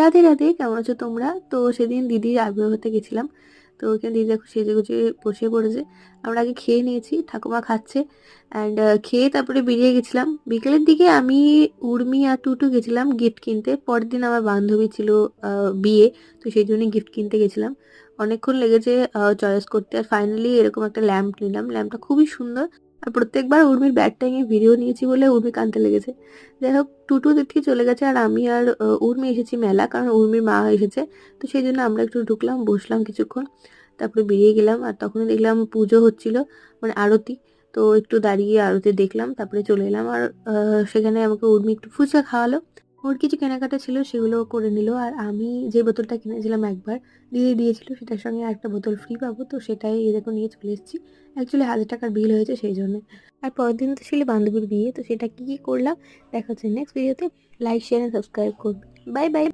রাধে রাধে, কেমন আছো তোমরা? তো সেদিন দিদির আবির হতে গেছিলাম। তো ওখানে দিদি দেখো সেজে গুজে বসে পড়েছে। আমরা আগে খেয়ে নিয়েছি, ঠাকুমা খাচ্ছে। অ্যান্ড খেয়ে তারপরে বেরিয়ে গেছিলাম বিকেলের দিকে। আমি, উর্মি আর টুটু গেছিলাম গিফট কিনতে। পরের দিন আমার বান্ধবী ছিল বিয়ে, তো সেই জন্যই গিফট কিনতে গেছিলাম। অনেকক্ষণ লেগেছে চয়েস করতে, আর ফাইনালি এরকম একটা ল্যাম্প নিলাম। ল্যাম্পটা খুবই সুন্দর। আর প্রত্যেকবার উর্মির ব্যাড টাইমে ভিডিও নিয়েছি বলে উর্মি কাঁদতে লেগেছে। যাই হোক, টুটু দেখি চলে গেছে, আর আমি আর উর্মি এসেছি মেলা, কারণ উর্মির মা এসেছে। তো সেই জন্য আমরা একটু ঢুকলাম, বসলাম কিছুক্ষণ, তারপরে বেরিয়ে গেলাম। আর তখন দেখলাম পুজো হচ্ছিল, মানে আরতি। তো একটু দাঁড়িয়ে আরতি দেখলাম, তারপরে চলে এলাম। আর সেখানে আমাকে উর্মি একটু ফুচকা খাওয়ালো। ওর কিছু কেনাকাটা ছিল, সেগুলো করে নিল। আর আমি যে বোতলটা কিনেছিলাম একবার দিয়ে দিয়েছিল, সেটার সঙ্গে একটা বোতল ফ্রি পাবো, তো সেটাই এই দেখো নিয়ে চলে এসেছি। অ্যাকচুয়ালি 1000 টাকার বিল হয়েছে সেই জন্য। আর পরের দিন তো ছিল বান্ধবীর বিয়ে, তো সেটা কি কি করলাম দেখা হচ্ছে নেক্সট ভিডিওতে। লাইক শেয়ার এন্ড সাবস্ক্রাইব করবে। Bye bye.